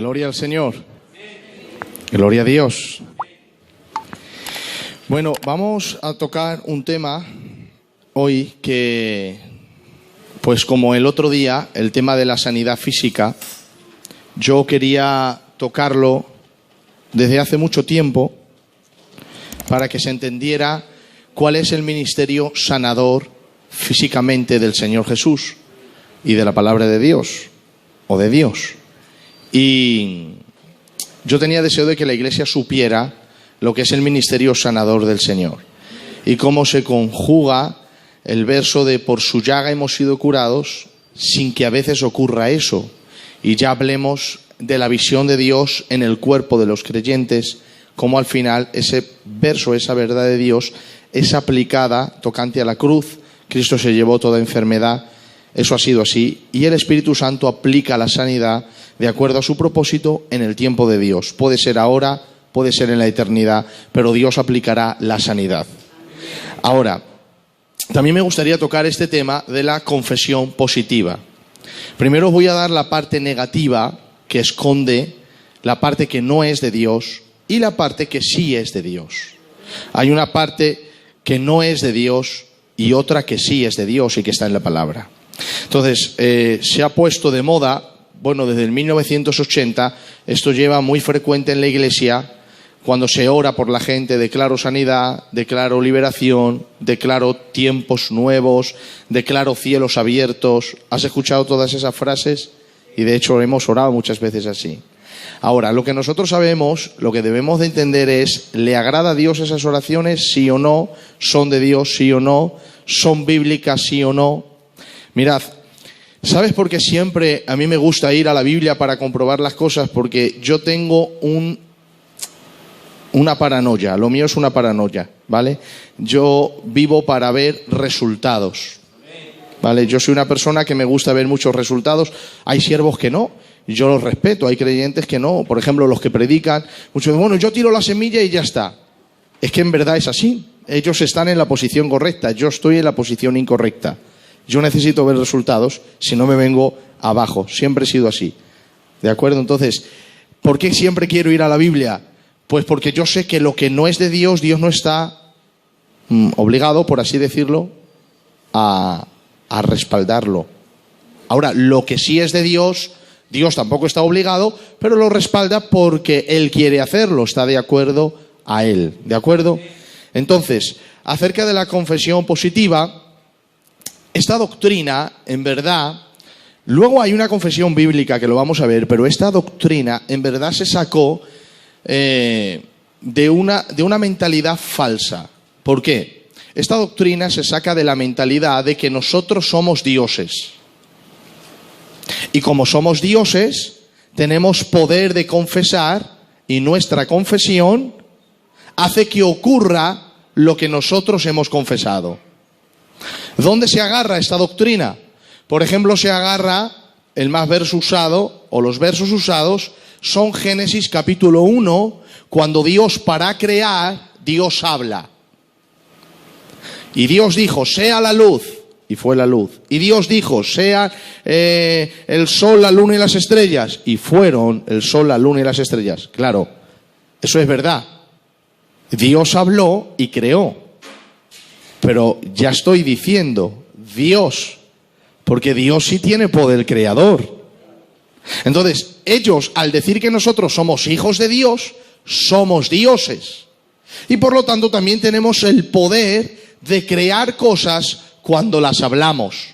Gloria al Señor. Gloria a Dios. Bueno, vamos a tocar un tema hoy que, pues como el otro día, el tema de la sanidad física, yo quería tocarlo desde hace mucho tiempo para que se entendiera cuál es el ministerio sanador físicamente del Señor Jesús y de la palabra de Dios, o de Dios. Y yo tenía deseo de que la Iglesia supiera lo que es el ministerio sanador del Señor y cómo se conjuga el verso de por su llaga hemos sido curados, sin que a veces ocurra eso. Y ya hablemos de la visión de Dios en el cuerpo de los creyentes, cómo al final ese verso, esa verdad de Dios es aplicada tocante a la cruz. Cristo se llevó toda enfermedad, eso ha sido así, y el Espíritu Santo aplica la sanidad de acuerdo a su propósito en el tiempo de Dios. Puede ser ahora, puede ser en la eternidad, pero Dios aplicará la sanidad. Ahora, también me gustaría tocar este tema de la confesión positiva. Primero os voy a dar la parte negativa, que esconde la parte que no es de Dios y la parte que sí es de Dios. Hay una parte que no es de Dios y otra que sí es de Dios y que está en la palabra. Entonces, se ha puesto de moda, bueno, desde el 1980, esto lleva muy frecuente en la iglesia, cuando se ora por la gente, declaro sanidad, declaro liberación, declaro tiempos nuevos, declaro cielos abiertos. ¿Has escuchado todas esas frases? Y de hecho hemos orado muchas veces así. Ahora, lo que nosotros sabemos, lo que debemos de entender es, ¿le agrada a Dios esas oraciones? ¿Sí o no? ¿Son de Dios? ¿Sí o no? ¿Son bíblicas? ¿Sí o no? Mirad, ¿sabes por qué siempre a mí me gusta ir a la Biblia para comprobar las cosas? Porque yo tengo una paranoia, lo mío es una paranoia, ¿vale? Yo vivo para ver resultados, ¿vale? Yo soy una persona que me gusta ver muchos resultados. Hay siervos que no, yo los respeto, hay creyentes que no. Por ejemplo, los que predican, muchos dicen, bueno, yo tiro la semilla y ya está. Es que en verdad es así. Ellos están en la posición correcta, yo estoy en la posición incorrecta. Yo necesito ver resultados, si no me vengo abajo. Siempre he sido así. ¿De acuerdo? Entonces, ¿por qué siempre quiero ir a la Biblia? Pues porque yo sé que lo que no es de Dios, Dios no está obligado, por así decirlo, a respaldarlo. Ahora, lo que sí es de Dios, Dios tampoco está obligado, pero lo respalda porque Él quiere hacerlo, está de acuerdo a Él. ¿De acuerdo? Entonces, acerca de la confesión positiva, esta doctrina, en verdad, luego hay una confesión bíblica que lo vamos a ver, pero esta doctrina, en verdad, se sacó de una mentalidad falsa. ¿Por qué? Esta doctrina se saca de la mentalidad de que nosotros somos dioses. Y como somos dioses, tenemos poder de confesar y nuestra confesión hace que ocurra lo que nosotros hemos confesado. ¿Dónde se agarra esta doctrina? Por ejemplo, se agarra el más verso usado, o los versos usados, son Génesis capítulo 1, cuando Dios para crear, Dios habla. Y Dios dijo, sea la luz, y fue la luz. Y Dios dijo, sea el sol, la luna y las estrellas, y fueron el sol, la luna y las estrellas. Claro, eso es verdad. Dios habló y creó. Pero ya estoy diciendo Dios, porque Dios sí tiene poder creador. Entonces, ellos, al decir que nosotros somos hijos de Dios, somos dioses. Y por lo tanto también tenemos el poder de crear cosas cuando las hablamos.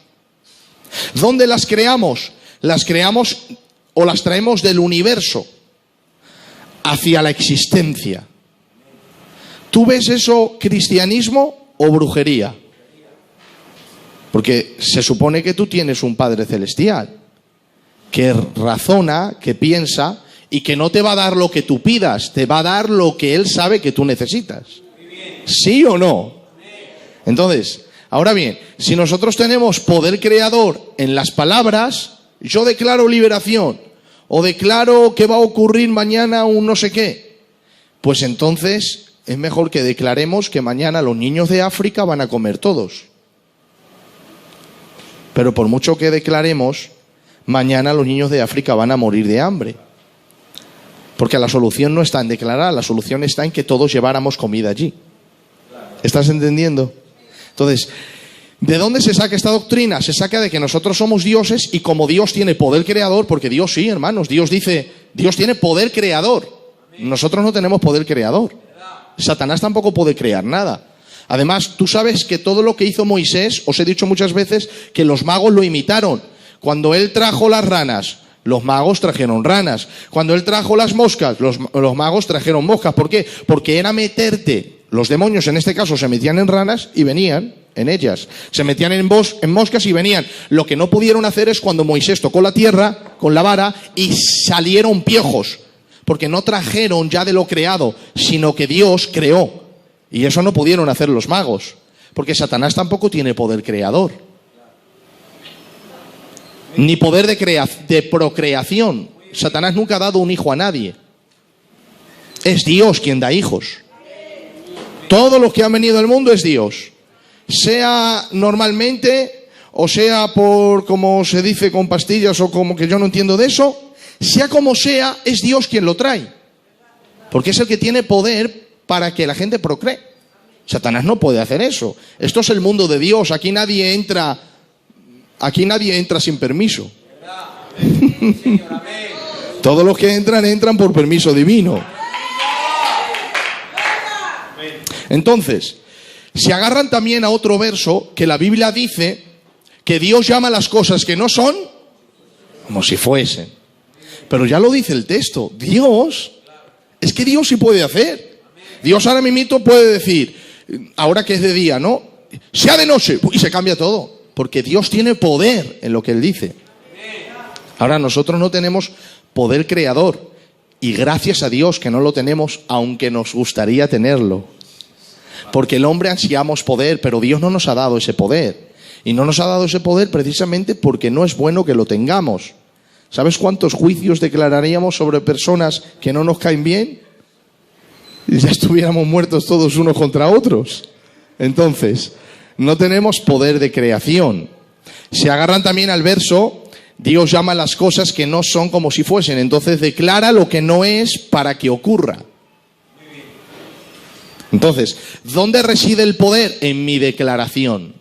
¿Dónde las creamos? Las creamos o las traemos del universo hacia la existencia. ¿Tú ves eso cristianismo o brujería? Porque se supone que tú tienes un Padre Celestial que razona, que piensa y que no te va a dar lo que tú pidas, te va a dar lo que Él sabe que tú necesitas. ¿Sí o no? Entonces, ahora bien, si nosotros tenemos poder creador en las palabras, yo declaro liberación o declaro que va a ocurrir mañana un no sé qué, pues entonces es mejor que declaremos que mañana los niños de África van a comer todos. Pero por mucho que declaremos, mañana los niños de África van a morir de hambre. Porque la solución no está en declarar, la solución está en que todos lleváramos comida allí. ¿Estás entendiendo? Entonces, ¿de dónde se saca esta doctrina? Se saca de que nosotros somos dioses y como Dios tiene poder creador, porque Dios sí, hermanos, Dios dice, Dios tiene poder creador. Nosotros no tenemos poder creador. Satanás tampoco puede crear nada. Además, tú sabes que todo lo que hizo Moisés, os he dicho muchas veces que los magos lo imitaron. Cuando él trajo las ranas, los magos trajeron ranas. Cuando él trajo las moscas, los magos trajeron moscas. ¿Por qué? Porque era meterte. Los demonios en este caso se metían en ranas y venían en ellas. Se metían en moscas y venían. Lo que no pudieron hacer es cuando Moisés tocó la tierra con la vara y salieron piojos. Porque no trajeron ya de lo creado, sino que Dios creó. Y eso no pudieron hacer los magos. Porque Satanás tampoco tiene poder creador. Ni poder de procreación. Satanás nunca ha dado un hijo a nadie. Es Dios quien da hijos. Todos los que han venido al mundo es Dios. Sea normalmente, o sea por, como se dice, con pastillas, o como que yo no entiendo de eso. Sea como sea, es Dios quien lo trae. Porque es el que tiene poder para que la gente procree. Satanás no puede hacer eso. Esto es el mundo de Dios. Aquí nadie entra sin permiso. Todos los que entran por permiso divino. Entonces, se agarran también a otro verso que la Biblia dice que Dios llama a las cosas que no son como si fuesen. Pero ya lo dice el texto. Dios, es que Dios sí puede hacer. Dios ahora mismo puede decir, ahora que es de día, ¿no? Sea de noche, y se cambia todo. Porque Dios tiene poder en lo que Él dice. Ahora nosotros no tenemos poder creador. Y gracias a Dios que no lo tenemos, aunque nos gustaría tenerlo. Porque el hombre ansiamos poder, pero Dios no nos ha dado ese poder. Y no nos ha dado ese poder precisamente porque no es bueno que lo tengamos. ¿Sabes cuántos juicios declararíamos sobre personas que no nos caen bien? Y ya estuviéramos muertos todos unos contra otros. Entonces, no tenemos poder de creación. Se agarran también al verso, Dios llama las cosas que no son como si fuesen. Entonces declara lo que no es para que ocurra. Entonces, ¿dónde reside el poder? En mi declaración.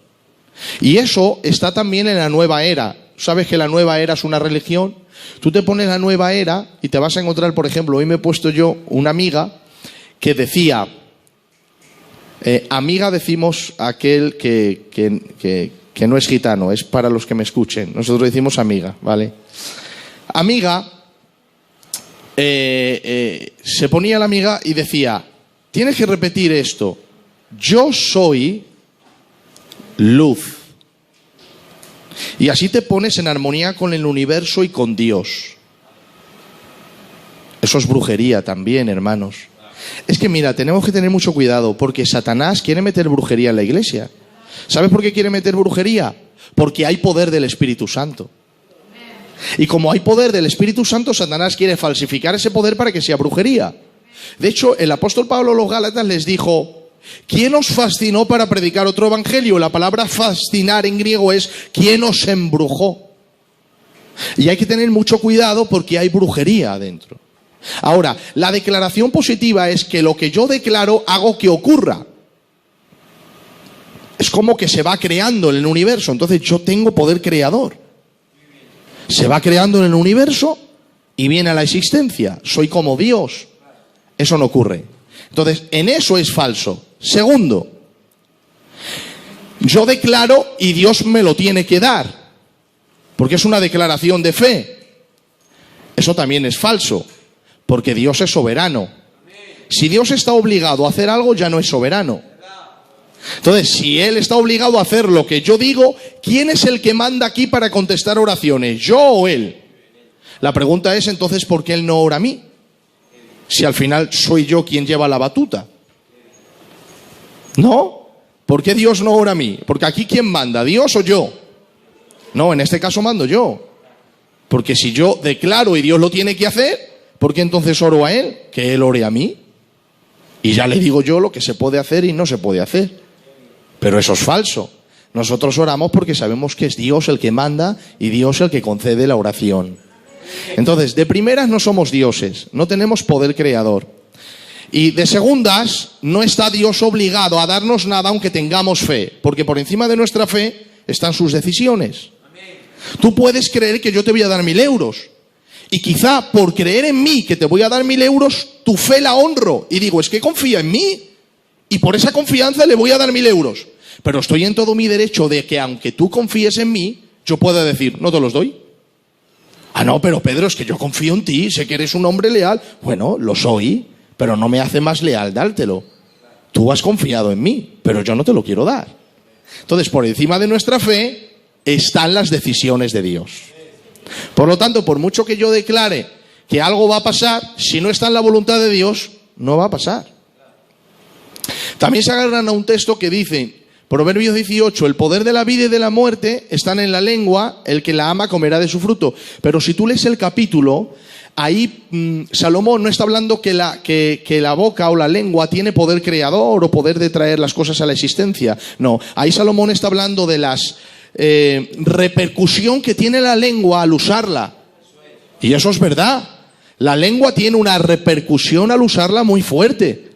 Y eso está también en la nueva era. ¿Sabes que la nueva era es una religión? Tú te pones la nueva era y te vas a encontrar, por ejemplo, hoy me he puesto yo una amiga que decía, amiga decimos aquel que no es gitano, es para los que me escuchen. Nosotros decimos amiga, ¿vale? Amiga, se ponía la amiga y decía, tienes que repetir esto, yo soy luz. Y así te pones en armonía con el universo y con Dios. Eso es brujería también, hermanos. Es que mira, tenemos que tener mucho cuidado porque Satanás quiere meter brujería en la iglesia. ¿Sabes por qué quiere meter brujería? Porque hay poder del Espíritu Santo. Y como hay poder del Espíritu Santo, Satanás quiere falsificar ese poder para que sea brujería. De hecho, el apóstol Pablo a los Gálatas les dijo, ¿quién os fascinó para predicar otro evangelio? La palabra fascinar en griego es ¿quién os embrujó? Y hay que tener mucho cuidado porque hay brujería adentro. Ahora, la declaración positiva es que lo que yo declaro hago que ocurra. Es como que se va creando en el universo. Entonces yo tengo poder creador. Se va creando en el universo y viene a la existencia. Soy como Dios. Eso no ocurre. Entonces, en eso es falso. Segundo, yo declaro y Dios me lo tiene que dar, porque es una declaración de fe. Eso también es falso, porque Dios es soberano. Si Dios está obligado a hacer algo, ya no es soberano. Entonces, si Él está obligado a hacer lo que yo digo, ¿quién es el que manda aquí para contestar oraciones? ¿Yo o Él? La pregunta es entonces, ¿por qué Él no ora a mí? Si al final soy yo quien lleva la batuta. ¿No? ¿Por qué Dios no ora a mí? Porque aquí ¿quién manda? ¿Dios o yo? No, en este caso mando yo. Porque si yo declaro y Dios lo tiene que hacer, ¿por qué entonces oro a Él? Que Él ore a mí. Y ya le digo yo lo que se puede hacer y no se puede hacer. Pero eso es falso. Nosotros oramos porque sabemos que es Dios el que manda y Dios el que concede la oración. Entonces, de primeras no somos dioses, no tenemos poder creador. Y de segundas, no está Dios obligado a darnos nada aunque tengamos fe, porque por encima de nuestra fe están sus decisiones. Tú puedes creer que yo te voy a dar 1.000 euros. Y quizá por creer en mí que te voy a dar 1.000 euros, tu fe la honro. Y digo, es que confía en mí. Y por esa confianza le voy a dar 1.000 euros. Pero estoy en todo mi derecho de que aunque tú confíes en mí, yo pueda decir, no te los doy. Ah, no, pero Pedro, es que yo confío en ti, sé que eres un hombre leal. Bueno, lo soy, pero no me hace más leal dártelo. Tú has confiado en mí, pero yo no te lo quiero dar. Entonces, por encima de nuestra fe están las decisiones de Dios. Por lo tanto, por mucho que yo declare que algo va a pasar, si no está en la voluntad de Dios, no va a pasar. También se agarran a un texto que dice, Proverbios 18, el poder de la vida y de la muerte están en la lengua, el que la ama comerá de su fruto. Pero si tú lees el capítulo, ahí Salomón no está hablando que la boca o la lengua tiene poder creador o poder de traer las cosas a la existencia. No, ahí Salomón está hablando de las repercusión que tiene la lengua al usarla. Y eso es verdad. La lengua tiene una repercusión al usarla muy fuerte.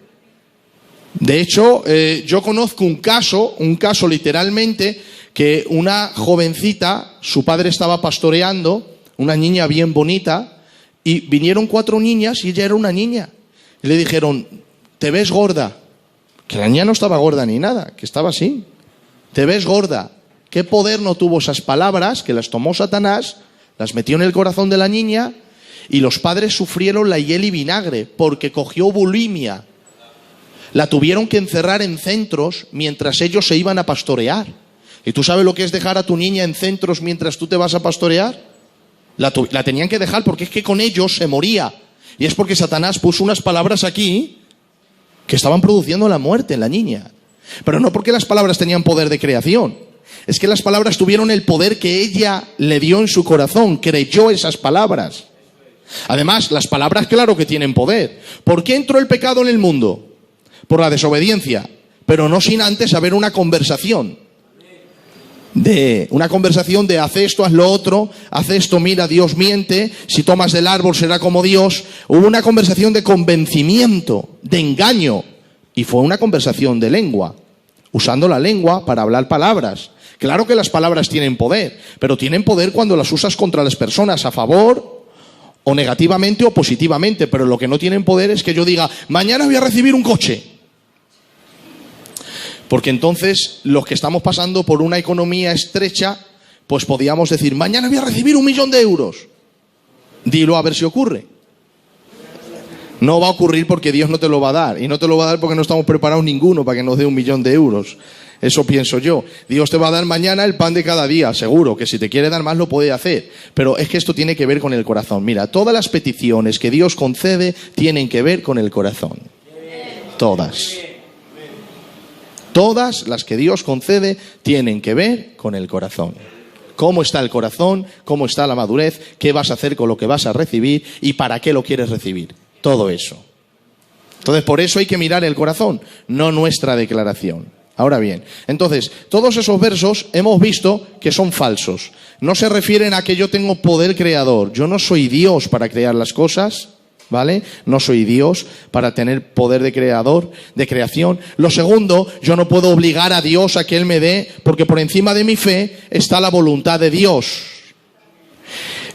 De hecho, yo conozco un caso literalmente, que una jovencita, su padre estaba pastoreando, una niña bien bonita, y vinieron 4 niñas y ella era una niña. Y le dijeron, te ves gorda. Que la niña no estaba gorda ni nada, que estaba así. Te ves gorda. ¿Qué poder no tuvo esas palabras que las tomó Satanás, las metió en el corazón de la niña y los padres sufrieron la hiel y vinagre porque cogió bulimia? La tuvieron que encerrar en centros mientras ellos se iban a pastorear. ¿Y tú sabes lo que es dejar a tu niña en centros mientras tú te vas a pastorear? La tenían que dejar porque es que con ellos se moría. Y es porque Satanás puso unas palabras aquí que estaban produciendo la muerte en la niña. Pero no porque las palabras tenían poder de creación. Es que las palabras tuvieron el poder que ella le dio en su corazón, creyó esas palabras. Además, las palabras claro que tienen poder. ¿Por qué entró el pecado en el mundo? Por la desobediencia, pero no sin antes haber una conversación. De haz esto, haz lo otro, haz esto, mira, Dios miente, si tomas del árbol será como Dios. Hubo una conversación de convencimiento, de engaño, y fue una conversación de lengua, usando la lengua para hablar palabras. Claro que las palabras tienen poder, pero tienen poder cuando las usas contra las personas a favor o negativamente o positivamente. Pero lo que no tienen poder es que yo diga, mañana voy a recibir un coche. Porque entonces los que estamos pasando por una economía estrecha, pues podíamos decir, mañana voy a recibir 1.000.000 de euros. Dilo a ver si ocurre. No va a ocurrir porque Dios no te lo va a dar. Y no te lo va a dar porque no estamos preparados ninguno para que nos dé 1.000.000 de euros. Eso pienso yo. Dios te va a dar mañana el pan de cada día, seguro, que si te quiere dar más lo puede hacer. Pero es que esto tiene que ver con el corazón. Mira, todas las peticiones que Dios concede tienen que ver con el corazón. Todas. Todas las que Dios concede tienen que ver con el corazón. ¿Cómo está el corazón? ¿Cómo está la madurez? ¿Qué vas a hacer con lo que vas a recibir? ¿Y para qué lo quieres recibir? Todo eso. Entonces, por eso hay que mirar el corazón, no nuestra declaración. Ahora bien, entonces, todos esos versos hemos visto que son falsos. No se refieren a que yo tengo poder creador. Yo no soy Dios para crear las cosas, ¿vale? No soy Dios para tener poder de creador, de creación. Lo segundo, yo no puedo obligar a Dios a que Él me dé, porque por encima de mi fe está la voluntad de Dios.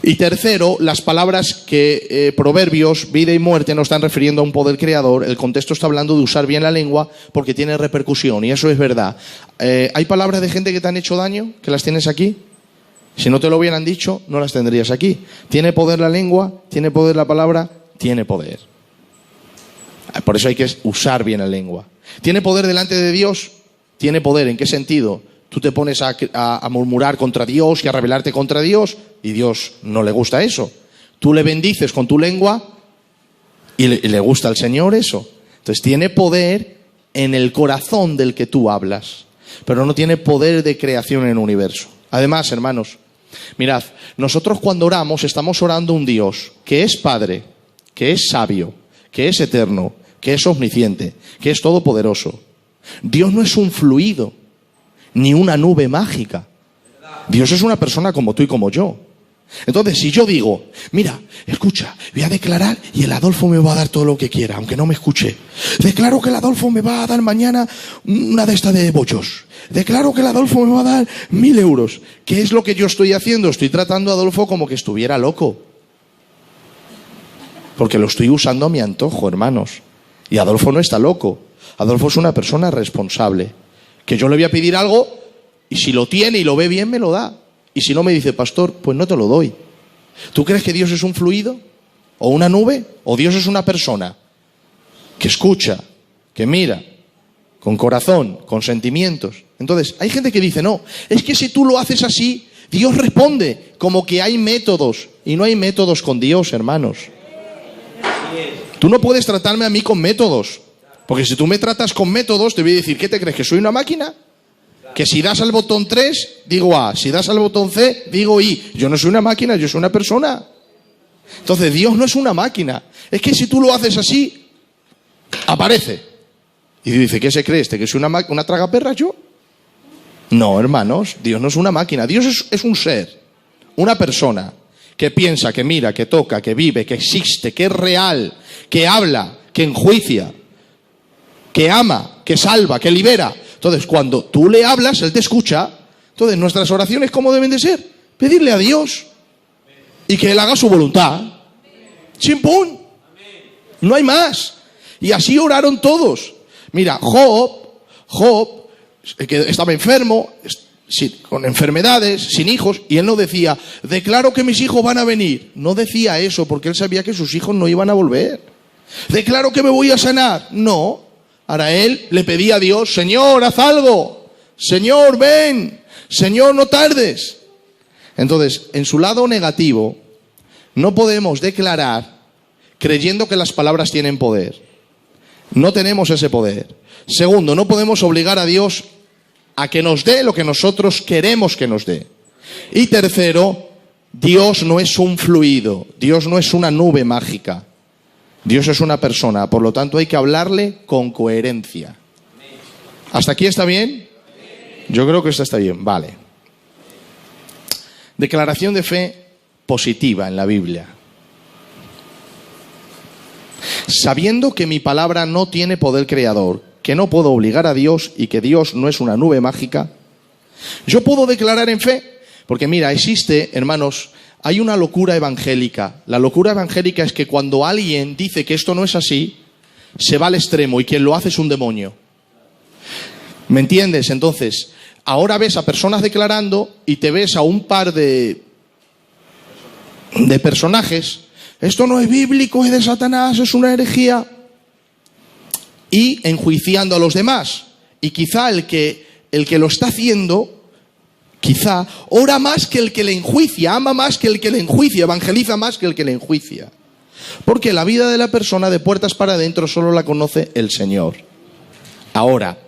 Y tercero, las palabras que Proverbios, vida y muerte, no están refiriendo a un poder creador. El contexto está hablando de usar bien la lengua porque tiene repercusión, y eso es verdad. ¿Hay palabras de gente que te han hecho daño, que las tienes aquí? Si no te lo hubieran dicho, no las tendrías aquí. ¿Tiene poder la lengua? ¿Tiene poder la palabra? Tiene poder. Por eso hay que usar bien la lengua. ¿Tiene poder delante de Dios? Tiene poder. ¿En qué sentido? Tú te pones a murmurar contra Dios y a rebelarte contra Dios, y Dios no le gusta eso. Tú le bendices con tu lengua y le gusta al Señor eso. Entonces tiene poder en el corazón del que tú hablas, pero no tiene poder de creación en el universo. Además, hermanos, mirad, nosotros cuando oramos estamos orando a un Dios que es Padre, que es sabio, que es eterno, que es omnisciente, que es todopoderoso. Dios no es un fluido ni una nube mágica. Dios es una persona como tú y como yo. Entonces, si yo digo, mira, escucha, voy a declarar y el Adolfo me va a dar todo lo que quiera, aunque no me escuche. Declaro que el Adolfo me va a dar mañana una de estas de bollos. Declaro que el Adolfo me va a dar 1.000 euros. ¿Qué es lo que yo estoy haciendo? Estoy tratando a Adolfo como que estuviera loco. Porque lo estoy usando a mi antojo, hermanos. Y Adolfo no está loco. Adolfo es una persona responsable. Que yo le voy a pedir algo y si lo tiene y lo ve bien, me lo da. Y si no, me dice, pastor, pues no te lo doy. ¿Tú crees que Dios es un fluido? ¿O una nube? ¿O Dios es una persona que escucha, que mira, con corazón, con sentimientos? Entonces, hay gente que dice, no, es que si tú lo haces así, Dios responde. Como que hay métodos. Y no hay métodos con Dios, hermanos. Tú no puedes tratarme a mí con métodos. Porque si tú me tratas con métodos, te voy a decir, ¿qué te crees? ¿Que soy una máquina? Que si das al botón 3, digo A. Si das al botón C, digo I. Yo no soy una máquina, yo soy una persona. Entonces, Dios no es una máquina. Es que si tú lo haces así, aparece. Y dice, ¿qué se cree este? ¿Que soy una tragaperra yo? No, hermanos, Dios no es una máquina. Dios es un ser, una persona que piensa, que mira, que toca, que vive, que existe, que es real, que habla, que enjuicia, que ama, que salva, que libera. Entonces, cuando tú le hablas, Él te escucha. Entonces, nuestras oraciones, ¿cómo deben de ser? Pedirle a Dios y que Él haga su voluntad. ¡Chimpún! No hay más. Y así oraron todos. Mira, Job, que estaba enfermo, con enfermedades, sin hijos, y él no decía, declaro que mis hijos van a venir. No decía eso porque él sabía que sus hijos no iban a volver. Declaro que me voy a sanar. No. Ahora él le pedía a Dios, Señor, haz algo. Señor, ven. Señor, no tardes. Entonces, en su lado negativo, no podemos declarar creyendo que las palabras tienen poder. No tenemos ese poder. Segundo, no podemos obligar a Dios a que nos dé lo que nosotros queremos que nos dé. Y tercero, Dios no es un fluido. Dios no es una nube mágica. Dios es una persona, por lo tanto hay que hablarle con coherencia. ¿Hasta aquí está bien? Yo creo que esto está bien, vale. Declaración de fe positiva en la Biblia. Sabiendo que mi palabra no tiene poder creador, que no puedo obligar a Dios y que Dios no es una nube mágica, yo puedo declarar en fe, porque mira, existe, hermanos, hay una locura evangélica. La locura evangélica es que cuando alguien dice que esto no es así, se va al extremo y quien lo hace es un demonio. ¿Me entiendes? Entonces, ahora ves a personas declarando y te ves a un par de personajes. Esto no es bíblico, es de Satanás, es una herejía. Y enjuiciando a los demás. Y quizá el que lo está haciendo, quizá ora más que el que le enjuicia, ama más que el que le enjuicia, evangeliza más que el que le enjuicia. Porque la vida de la persona de puertas para adentro solo la conoce el Señor. Ahora,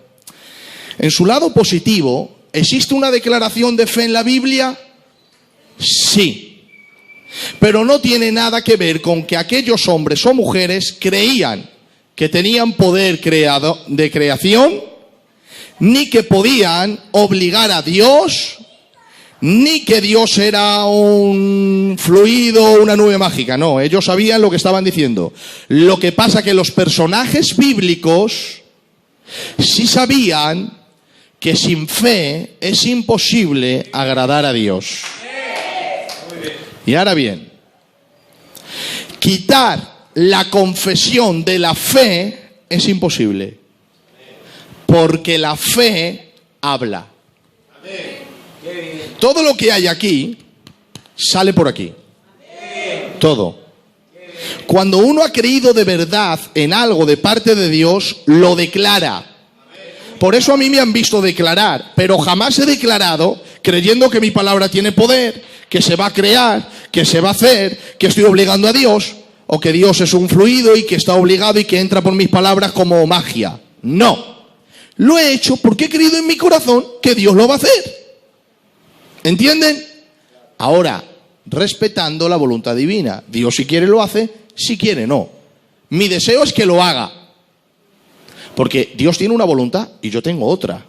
en su lado positivo, ¿existe una declaración de fe en la Biblia? Sí. Pero no tiene nada que ver con que aquellos hombres o mujeres creían que tenían poder de creación, ni que podían obligar a Dios, ni que Dios era un fluido, una nube mágica. No, ellos sabían lo que estaban diciendo. Lo que pasa que los personajes bíblicos sí sabían que sin fe es imposible agradar a Dios. Y ahora bien, quitar la confesión de la fe es imposible. Porque la fe habla. Todo lo que hay aquí sale por aquí. Todo. Cuando uno ha creído de verdad en algo de parte de Dios, lo declara. Por eso a mí me han visto declarar, pero jamás he declarado creyendo que mi palabra tiene poder, que se va a crear, que se va a hacer, que estoy obligando a Dios, o que Dios es un fluido y que está obligado y que entra por mis palabras como magia. No. Lo he hecho porque he creído en mi corazón que Dios lo va a hacer. ¿Entienden? Ahora, respetando la voluntad divina. Dios si quiere lo hace, si quiere no. Mi deseo es que lo haga. Porque Dios tiene una voluntad y yo tengo otra.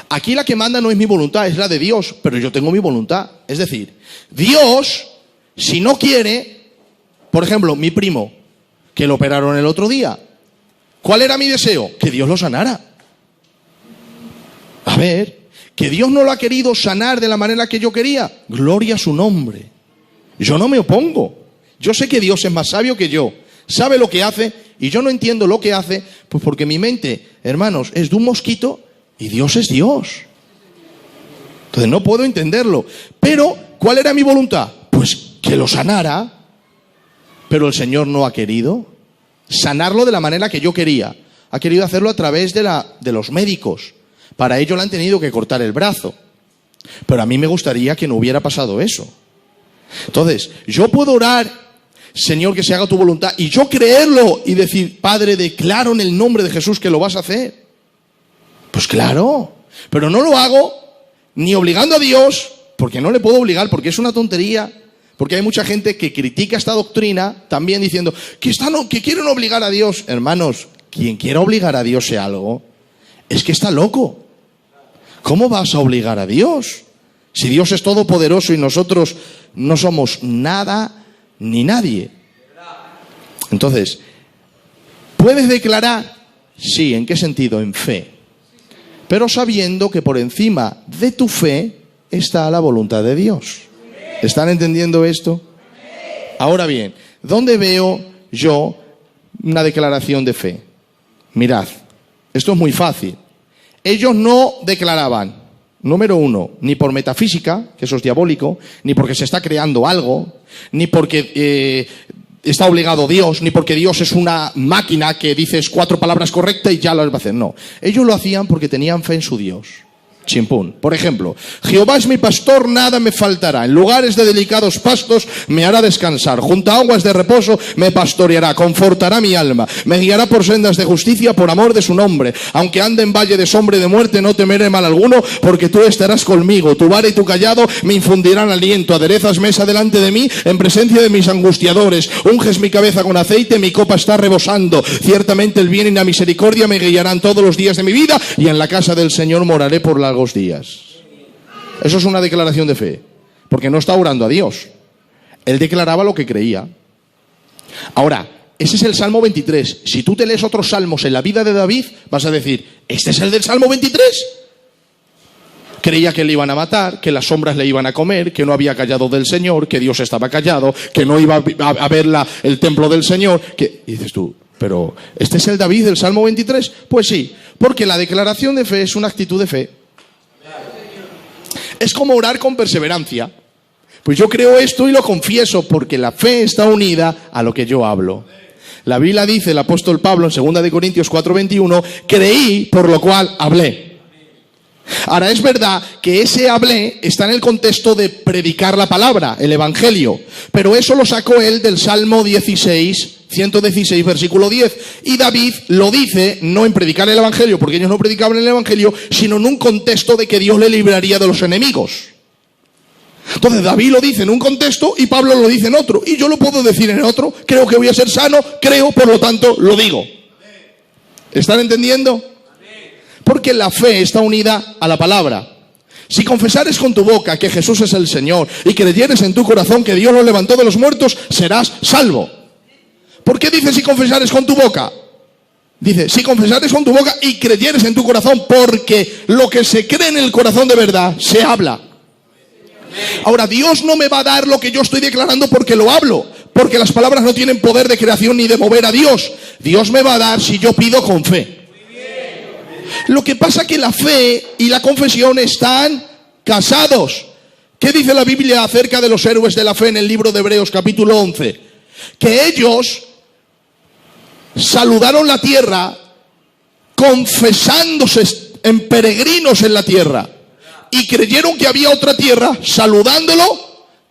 Aquí la que manda no es mi voluntad, es la de Dios, pero yo tengo mi voluntad. Es decir, Dios Si no quiere, por ejemplo, mi primo, que lo operaron el otro día, ¿cuál era mi deseo? Que Dios lo sanara. A ver, que Dios no lo ha querido sanar de la manera que yo quería. Gloria a su nombre. Yo no me opongo. Yo sé que Dios es más sabio que yo. Sabe lo que hace y yo no entiendo lo que hace, pues porque mi mente, hermanos, es de un mosquito y Dios es Dios. Entonces no puedo entenderlo. Pero, ¿cuál era mi voluntad? Pues que lo sanara. Pero el Señor no ha querido sanarlo de la manera que yo quería. Ha querido hacerlo a través de los médicos. Para ello le han tenido que cortar el brazo. Pero a mí me gustaría que no hubiera pasado eso. Entonces, yo puedo orar, Señor, que se haga tu voluntad, y yo creerlo y decir, Padre, declaro en el nombre de Jesús que lo vas a hacer. Pues claro, pero no lo hago ni obligando a Dios, porque no le puedo obligar, porque es una tontería. Porque hay mucha gente que critica esta doctrina también diciendo que quieren obligar a Dios. Hermanos, quien quiera obligar a Dios a algo, es que está loco. ¿Cómo vas a obligar a Dios? Si Dios es todopoderoso y nosotros no somos nada ni nadie. Entonces, ¿puedes declarar? Sí, ¿en qué sentido? En fe. Pero sabiendo que por encima de tu fe está la voluntad de Dios. ¿Están entendiendo esto? Ahora bien, ¿dónde veo yo una declaración de fe? Mirad, esto es muy fácil. Ellos no declaraban, número uno, ni por metafísica, que eso es diabólico, ni porque se está creando algo, ni porque está obligado Dios, ni porque Dios es una máquina que dices 4 palabras correctas y ya las va a hacer. No, ellos lo hacían porque tenían fe en su Dios. Chimpún. Por ejemplo, Jehová es mi pastor, nada me faltará. En lugares de delicados pastos me hará descansar. Junto a aguas de reposo me pastoreará, confortará mi alma. Me guiará por sendas de justicia por amor de su nombre. Aunque ande en valle de sombra y de muerte, no temeré mal alguno, porque tú estarás conmigo. Tu vara y tu cayado me infundirán aliento. Aderezas mesa delante de mí en presencia de mis angustiadores. Unges mi cabeza con aceite, mi copa está rebosando. Ciertamente el bien y la misericordia me guiarán todos los días de mi vida, y en la casa del Señor moraré por largos días. Eso es una declaración de fe, porque no está orando a Dios. Él declaraba lo que creía. Ahora, ese es el Salmo 23. Si tú te lees otros salmos en la vida de David, vas a decir, ¿este es el del Salmo 23? Creía que le iban a matar, que las sombras le iban a comer, que no había callado del Señor, que Dios estaba callado, que no iba a ver el templo del Señor. Y dices tú, pero ¿este es el David del Salmo 23? Pues sí, porque la declaración de fe es una actitud de fe. Es como orar con perseverancia. Pues yo creo esto y lo confieso, porque la fe está unida a lo que yo hablo. La Biblia dice, el apóstol Pablo en 2 de Corintios 4:21, creí, por lo cual hablé. Ahora, es verdad que ese hablé está en el contexto de predicar la palabra, el evangelio, pero eso lo sacó él del Salmo 116, versículo 10. Y David lo dice no en predicar el evangelio, porque ellos no predicaban el evangelio, sino en un contexto de que Dios le libraría de los enemigos. Entonces David lo dice en un contexto y Pablo lo dice en otro, y yo lo puedo decir en otro. Creo que voy a ser sano, creo, por lo tanto lo digo. ¿Están entendiendo? Porque la fe está unida a la palabra. Si confesares con tu boca que Jesús es el Señor y creyeres en tu corazón que Dios lo levantó de los muertos, serás salvo. ¿Por qué dice si confesares con tu boca? Dice, si confesares con tu boca y creyeres en tu corazón, porque lo que se cree en el corazón de verdad se habla. Ahora, Dios no me va a dar lo que yo estoy declarando porque lo hablo, porque las palabras no tienen poder de creación ni de mover a Dios. Dios me va a dar si yo pido con fe. Lo que pasa es que la fe y la confesión están casados. ¿Qué dice la Biblia acerca de los héroes de la fe en el libro de Hebreos capítulo 11? Que ellos saludaron la tierra confesándose en peregrinos en la tierra, y creyeron que había otra tierra, saludándolo,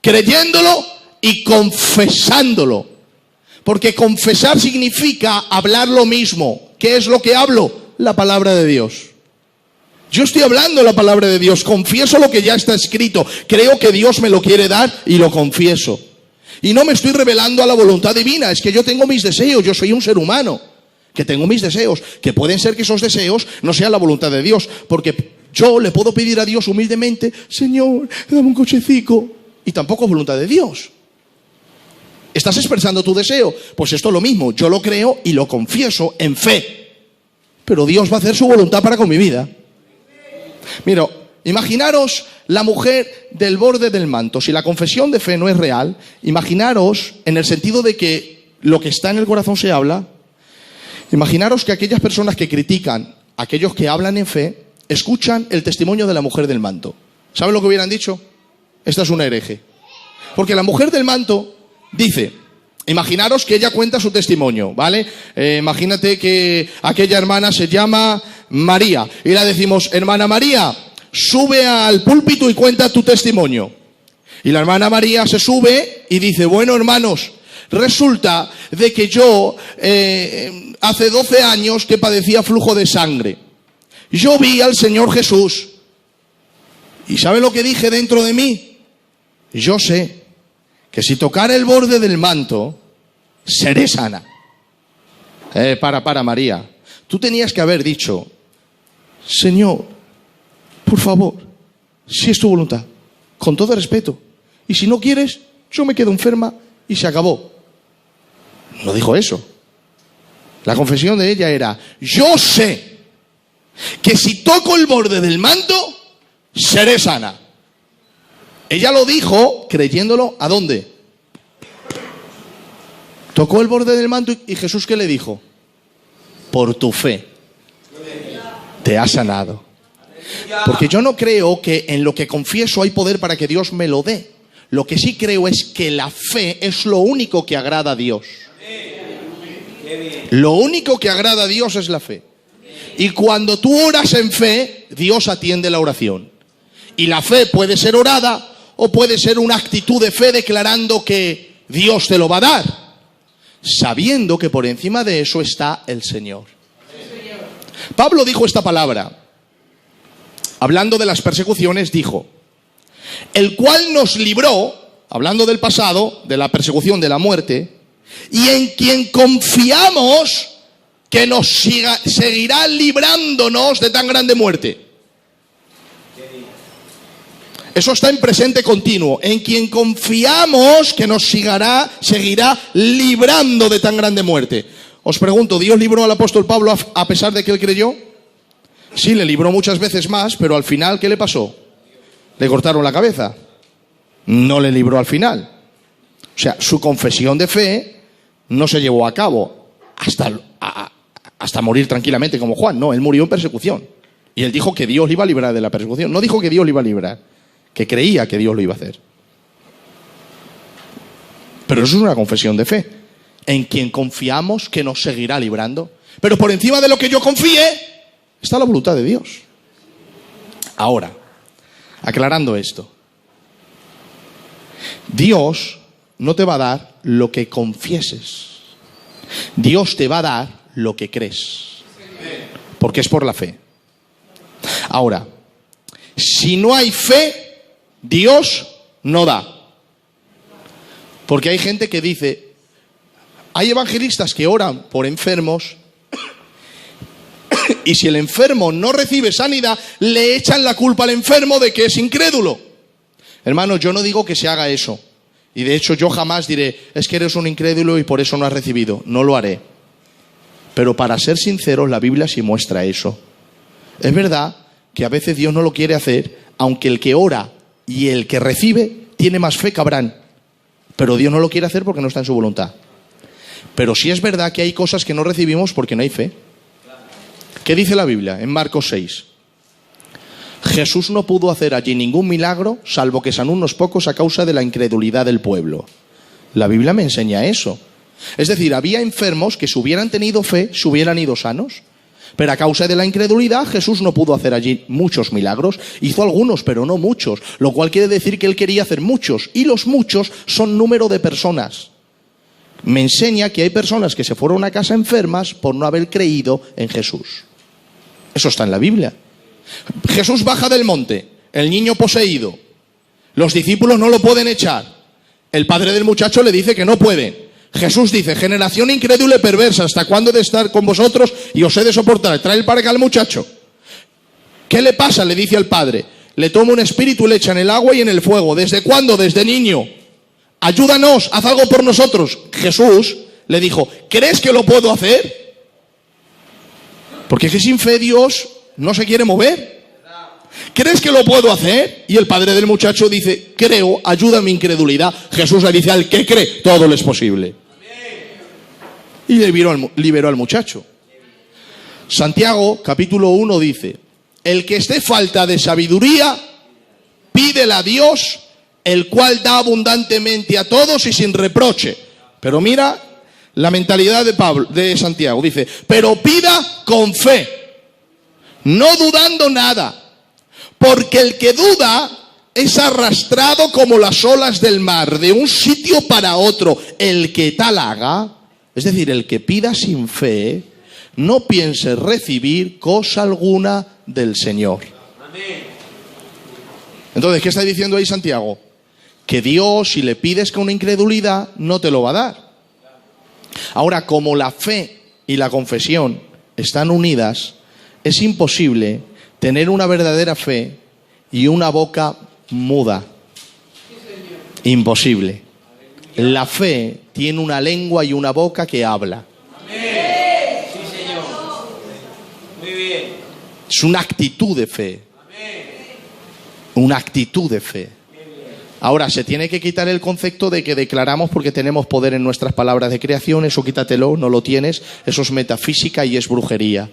creyéndolo y confesándolo. Porque confesar significa hablar lo mismo. ¿Qué es lo que hablo? La palabra de Dios. Yo estoy hablando la palabra de Dios, confieso lo que ya está escrito, creo que Dios me lo quiere dar y lo confieso. Y no me estoy revelando a la voluntad divina, es que yo tengo mis deseos, yo soy un ser humano, que tengo mis deseos, que pueden ser que esos deseos no sean la voluntad de Dios, porque yo le puedo pedir a Dios humildemente, Señor, dame un cochecico, y tampoco es voluntad de Dios. Estás expresando tu deseo. Pues esto es lo mismo. Yo lo creo y lo confieso en fe. Pero Dios va a hacer su voluntad para con mi vida. Mira, imaginaros la mujer del borde del manto. Si la confesión de fe no es real, imaginaros en el sentido de que lo que está en el corazón se habla. Imaginaros que aquellas personas que critican, aquellos que hablan en fe, escuchan el testimonio de la mujer del manto. ¿Saben lo que hubieran dicho? Esta es una hereje. Porque la mujer del manto dice, imaginaros que ella cuenta su testimonio, ¿vale? Imagínate que aquella hermana se llama María y le decimos, hermana María, sube al púlpito y cuenta tu testimonio. Y la hermana María se sube y dice, bueno, hermanos, resulta de que yo hace 12 años que padecía flujo de sangre. Yo vi al Señor Jesús. ¿Y sabe lo que dije dentro de mí? Yo sé que si tocara el borde del manto, seré sana. Para, María. Tú tenías que haber dicho, Señor, por favor, si es tu voluntad, con todo respeto. Y si no quieres, yo me quedo enferma y se acabó. No dijo eso. La confesión de ella era, yo sé que si toco el borde del manto, seré sana. Ella lo dijo creyéndolo, ¿a dónde? Tocó el borde del manto y Jesús, ¿qué le dijo? Por tu fe te ha sanado. Porque yo no creo que en lo que confieso hay poder para que Dios me lo dé. Lo que sí creo es que la fe es lo único que agrada a Dios. Lo único que agrada a Dios es la fe. Y cuando tú oras en fe, Dios atiende la oración. Y la fe puede ser orada o puede ser una actitud de fe declarando que Dios te lo va a dar, sabiendo que por encima de eso está el Señor. Pablo dijo esta palabra, hablando de las persecuciones, dijo, el cual nos libró, hablando del pasado, de la persecución, de la muerte, y en quien confiamos que nos seguirá librándonos de tan grande muerte. Eso está en presente continuo. En quien confiamos que nos seguirá librando de tan grande muerte. Os pregunto, ¿Dios libró al apóstol Pablo a pesar de que él creyó? Sí, le libró muchas veces más, pero al final, ¿qué le pasó? Le cortaron la cabeza. No le libró al final. O sea, su confesión de fe no se llevó a cabo hasta morir tranquilamente como Juan. No, él murió en persecución. Y él dijo que Dios le iba a librar de la persecución. No dijo que Dios le iba a librar, que creía que Dios lo iba a hacer. Pero eso es una confesión de fe. En quien confiamos que nos seguirá librando. Pero por encima de lo que yo confíe está la voluntad de Dios. Ahora, aclarando esto, Dios no te va a dar lo que confieses. Dios te va a dar lo que crees. Porque es por la fe. Ahora, si no hay fe, Dios no da. Porque hay gente que dice, hay evangelistas que oran por enfermos y si el enfermo no recibe sanidad, le echan la culpa al enfermo de que es incrédulo. Hermano, yo no digo que se haga eso. Y de hecho yo jamás diré, es que eres un incrédulo y por eso no has recibido. No lo haré. Pero para ser sinceros, la Biblia sí muestra eso. Es verdad que a veces Dios no lo quiere hacer, aunque el que ora y el que recibe tiene más fe que Abraham. Pero Dios no lo quiere hacer porque no está en su voluntad. Pero sí es verdad que hay cosas que no recibimos porque no hay fe. ¿Qué dice la Biblia en Marcos 6? Jesús no pudo hacer allí ningún milagro, salvo que sanó unos pocos a causa de la incredulidad del pueblo. La Biblia me enseña eso. Es decir, había enfermos que si hubieran tenido fe, se hubieran ido sanos. Pero a causa de la incredulidad, Jesús no pudo hacer allí muchos milagros. Hizo algunos, pero no muchos. Lo cual quiere decir que él quería hacer muchos. Y los muchos son número de personas. Me enseña que hay personas que se fueron a casa enfermas por no haber creído en Jesús. Eso está en la Biblia. Jesús baja del monte, el niño poseído. Los discípulos no lo pueden echar. El padre del muchacho le dice que no puede. Jesús dice, generación incrédula y perversa, ¿hasta cuándo he de estar con vosotros y os he de soportar? Trae para acá al muchacho. ¿Qué le pasa? Le dice al padre. Le toma un espíritu y le echa en el agua y en el fuego. ¿Desde cuándo? Desde niño. ayúdanos, haz algo por nosotros. Jesús le dijo, ¿crees que lo puedo hacer? Porque es que sin fe Dios no se quiere mover. ¿Crees que lo puedo hacer? Y el padre del muchacho dice, creo, ayuda a mi incredulidad. Jesús le dice, al que cree, todo le es posible. Y liberó al muchacho. Santiago, capítulo 1, dice, el que esté falta de sabiduría, pídela a Dios, el cual da abundantemente a todos y sin reproche. Pero mira la mentalidad de Santiago. Dice, pero pida con fe, no dudando nada. Porque el que duda es arrastrado como las olas del mar, de un sitio para otro. El que tal haga, es decir, el que pida sin fe, no piense recibir cosa alguna del Señor. Entonces, ¿qué está diciendo ahí Santiago? Que Dios, si le pides con una incredulidad, no te lo va a dar. Ahora, como la fe y la confesión están unidas, es imposible tener una verdadera fe y una boca muda. Imposible. La fe tiene una lengua y una boca que habla. Sí, Señor. Muy bien. Es una actitud de fe. Una actitud de fe. Ahora, se tiene que quitar el concepto de que declaramos porque tenemos poder en nuestras palabras de creación. Eso quítatelo, no lo tienes. Eso es metafísica y es brujería.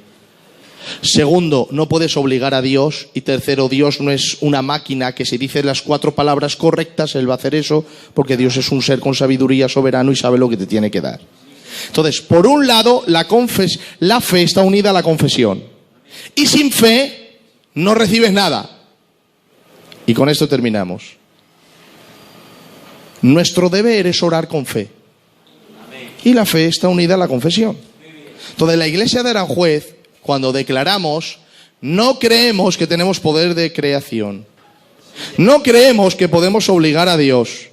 Segundo, no puedes obligar a Dios. Y tercero, Dios no es una máquina que si dices las 4 palabras correctas, Él va a hacer eso, porque Dios es un ser con sabiduría, soberano y sabe lo que te tiene que dar. Entonces, por un lado, la fe está unida a la confesión. Y sin fe no recibes nada. Y con esto terminamos. Nuestro deber es orar con fe. Y la fe está unida a la confesión. Entonces, la iglesia de Aranjuez, cuando declaramos, no creemos que tenemos poder de creación. No creemos que podemos obligar a Dios.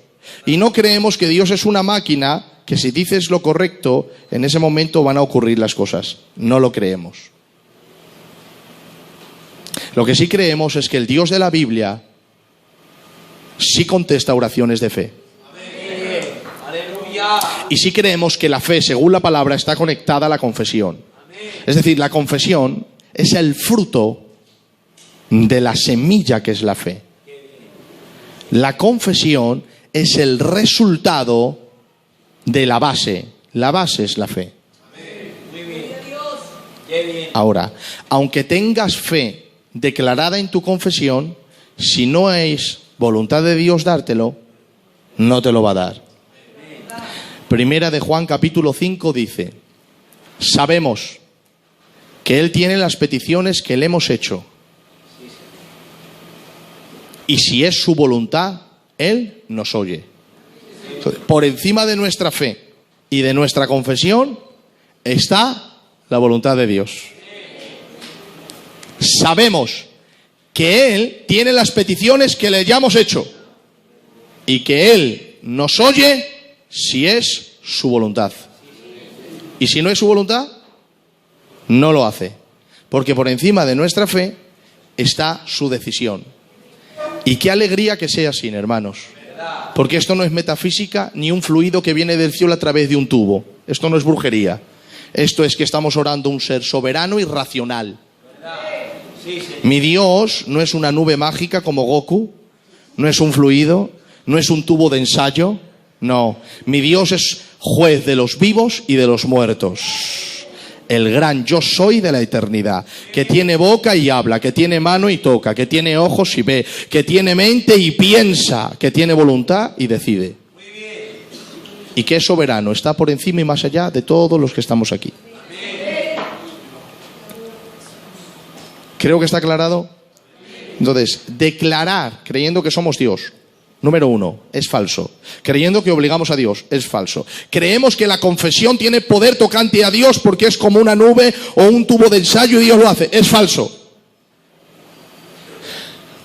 Y no creemos que Dios es una máquina que si dices lo correcto, en ese momento van a ocurrir las cosas. No lo creemos. Lo que sí creemos es que el Dios de la Biblia sí contesta oraciones de fe. Amén. Aleluya. Y sí creemos que la fe, según la palabra, está conectada a la confesión. Es decir, la confesión es el fruto de la semilla que es la fe. La confesión es el resultado de la base. La base es la fe. Muy bien. Qué bien. Ahora, aunque tengas fe declarada en tu confesión, si no es voluntad de Dios dártelo, no te lo va a dar. Primera de Juan capítulo 5 dice, sabemos que Él tiene las peticiones que le hemos hecho. Y si es su voluntad, Él nos oye. Entonces, por encima de nuestra fe y de nuestra confesión está la voluntad de Dios. Sabemos que Él tiene las peticiones que le hayamos hecho y que Él nos oye si es su voluntad. Y si no es su voluntad, no lo hace, porque por encima de nuestra fe está su decisión. Y qué alegría que sea así, hermanos, porque esto no es metafísica ni un fluido que viene del cielo a través de un tubo. Esto no es brujería. Esto es que estamos orando a un ser soberano y racional. Mi Dios no es una nube mágica como Goku, no es un fluido, no es un tubo de ensayo. No, mi Dios es juez de los vivos y de los muertos. El gran yo soy de la eternidad, que tiene boca y habla, que tiene mano y toca, que tiene ojos y ve, que tiene mente y piensa, que tiene voluntad y decide. Y que es soberano, está por encima y más allá de todos los que estamos aquí. Creo que está aclarado. Entonces, declarar creyendo que somos Dios, número 1, es falso. Creyendo que obligamos a Dios, es falso. Creemos que la confesión tiene poder tocante a Dios porque es como una nube o un tubo de ensayo y Dios lo hace, es falso.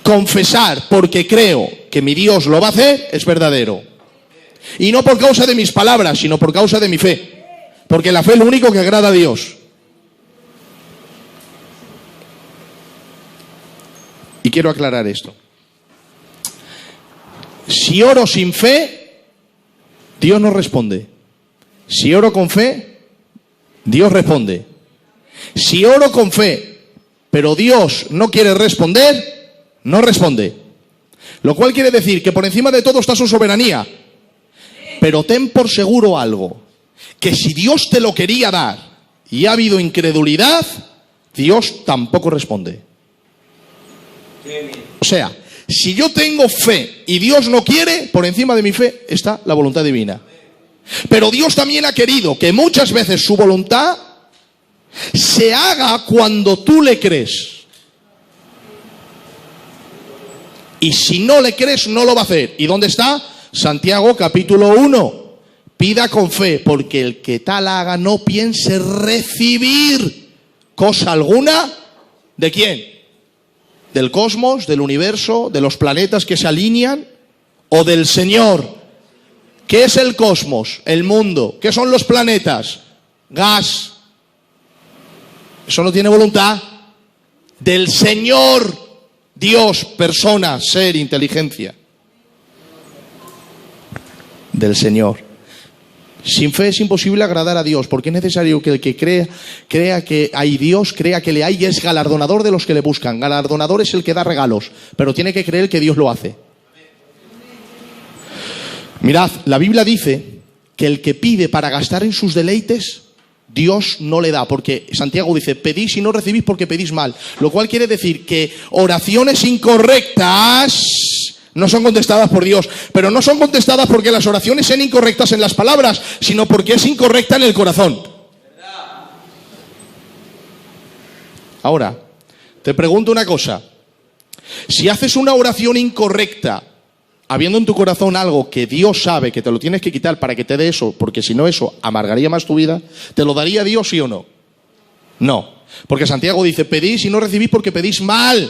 Confesar porque creo que mi Dios lo va a hacer, es verdadero. Y no por causa de mis palabras, sino por causa de mi fe. Porque la fe es lo único que agrada a Dios. Y quiero aclarar esto. Si oro sin fe, Dios no responde. Si oro con fe, Dios responde. Si oro con fe, pero Dios no quiere responder, no responde. Lo cual quiere decir que por encima de todo está su soberanía. Pero ten por seguro algo, que si Dios te lo quería dar y ha habido incredulidad, Dios tampoco responde. O sea, si yo tengo fe y Dios no quiere, por encima de mi fe está la voluntad divina. Pero Dios también ha querido que muchas veces su voluntad se haga cuando tú le crees. Y si no le crees, no lo va a hacer. ¿Y dónde está? Santiago capítulo 1. Pida con fe, porque el que tal haga no piense recibir cosa alguna. ¿De quién? ¿Del cosmos, del universo, de los planetas que se alinean? ¿O del Señor? ¿Qué es el cosmos? El mundo. ¿Qué son los planetas? Gas. Eso no tiene voluntad. Del Señor, Dios, persona, ser, inteligencia. Del Señor. Sin fe es imposible agradar a Dios, porque es necesario que el que crea que hay Dios, crea que le hay y es galardonador de los que le buscan. Galardonador es el que da regalos, pero tiene que creer que Dios lo hace. Mirad, la Biblia dice que el que pide para gastar en sus deleites, Dios no le da, porque Santiago dice, pedís y no recibís porque pedís mal. Lo cual quiere decir que oraciones incorrectas no son contestadas por Dios, pero no son contestadas porque las oraciones sean incorrectas en las palabras, sino porque es incorrecta en el corazón. Ahora, te pregunto una cosa. Si haces una oración incorrecta, habiendo en tu corazón algo que Dios sabe que te lo tienes que quitar para que te dé eso, porque si no eso amargaría más tu vida, ¿te lo daría Dios, sí o no? No, porque Santiago dice, pedís y no recibís porque pedís mal.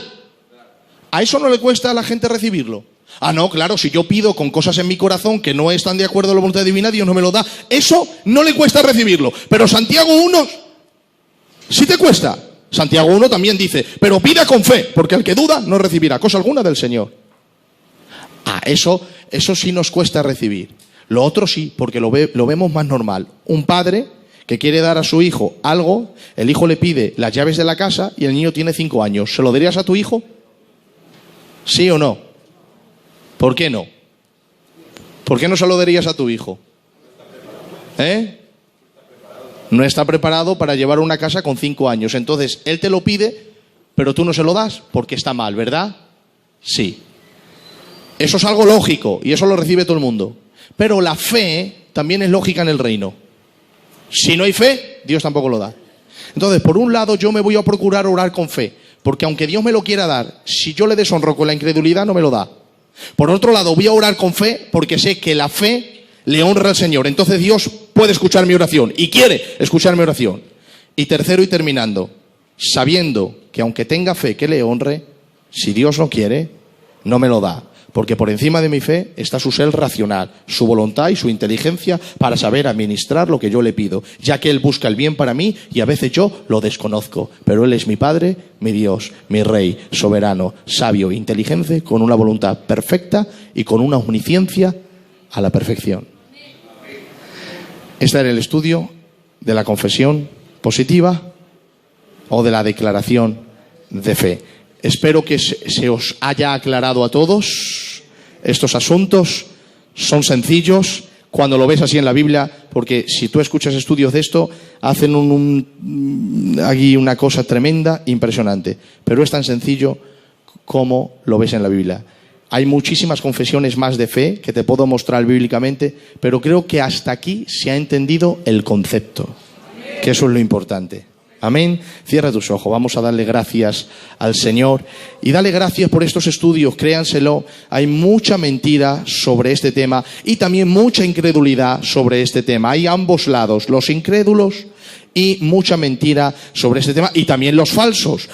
¿A eso no le cuesta a la gente recibirlo? Ah, no, claro, si yo pido con cosas en mi corazón que no están de acuerdo a la voluntad divina, Dios no me lo da. Eso no le cuesta recibirlo. Pero Santiago 1, sí te cuesta. Santiago 1 también dice, pero pida con fe, porque el que duda no recibirá cosa alguna del Señor. Ah, eso sí nos cuesta recibir. Lo otro sí, porque lo vemos más normal. Un padre que quiere dar a su hijo algo, el hijo le pide las llaves de la casa y el niño tiene 5 años. ¿Se lo darías a tu hijo? ¿Sí o no? ¿Por qué no? ¿Por qué no se lo darías a tu hijo? No está preparado para llevar una casa con 5 años. Entonces, él te lo pide, pero tú no se lo das porque está mal, ¿verdad? Sí. Eso es algo lógico y eso lo recibe todo el mundo. Pero la fe también es lógica en el reino. Si no hay fe, Dios tampoco lo da. Entonces, por un lado, yo me voy a procurar orar con fe, porque aunque Dios me lo quiera dar, si yo le deshonro con la incredulidad, no me lo da. Por otro lado, voy a orar con fe, porque sé que la fe le honra al Señor. Entonces Dios puede escuchar mi oración y quiere escuchar mi oración. Y tercero y terminando, sabiendo que aunque tenga fe que le honre, si Dios no quiere, no me lo da. Porque por encima de mi fe está su ser racional, su voluntad y su inteligencia para saber administrar lo que yo le pido, ya que Él busca el bien para mí y a veces yo lo desconozco. Pero Él es mi Padre, mi Dios, mi Rey, soberano, sabio, inteligente, con una voluntad perfecta y con una omnisciencia a la perfección. Este era el estudio de la confesión positiva o de la declaración de fe. Espero que se os haya aclarado a todos. Estos asuntos son sencillos cuando lo ves así en la Biblia, porque si tú escuchas estudios de esto, hacen aquí una cosa tremenda, impresionante. Pero es tan sencillo como lo ves en la Biblia. Hay muchísimas confesiones más de fe que te puedo mostrar bíblicamente, pero creo que hasta aquí se ha entendido el concepto, que eso es lo importante. Amén. Cierra tus ojos. Vamos a darle gracias al Señor y dale gracias por estos estudios. Créanselo, hay mucha mentira sobre este tema y también mucha incredulidad sobre este tema. Hay ambos lados, los incrédulos y mucha mentira sobre este tema, y también los falsos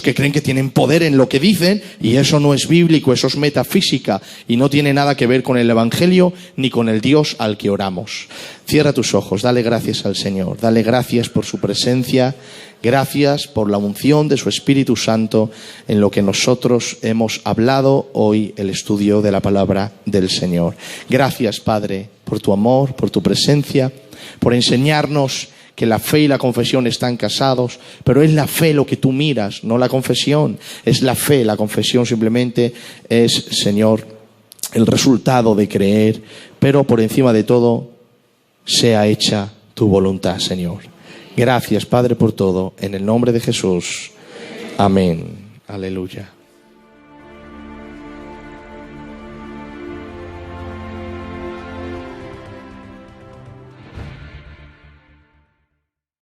que creen que tienen poder en lo que dicen, y eso no es bíblico, eso es metafísica y no tiene nada que ver con el Evangelio ni con el Dios al que oramos. Cierra tus ojos, dale gracias al Señor, dale gracias por su presencia, gracias por la unción de su Espíritu Santo en lo que nosotros hemos hablado hoy, el estudio de la palabra del Señor. Gracias, Padre, por tu amor, por tu presencia, por enseñarnos que la fe y la confesión están casados, pero es la fe lo que tú miras, no la confesión. Es la fe, la confesión simplemente es, Señor, el resultado de creer, pero por encima de todo, sea hecha tu voluntad, Señor. Gracias, Padre, por todo. En el nombre de Jesús. Amén. Aleluya.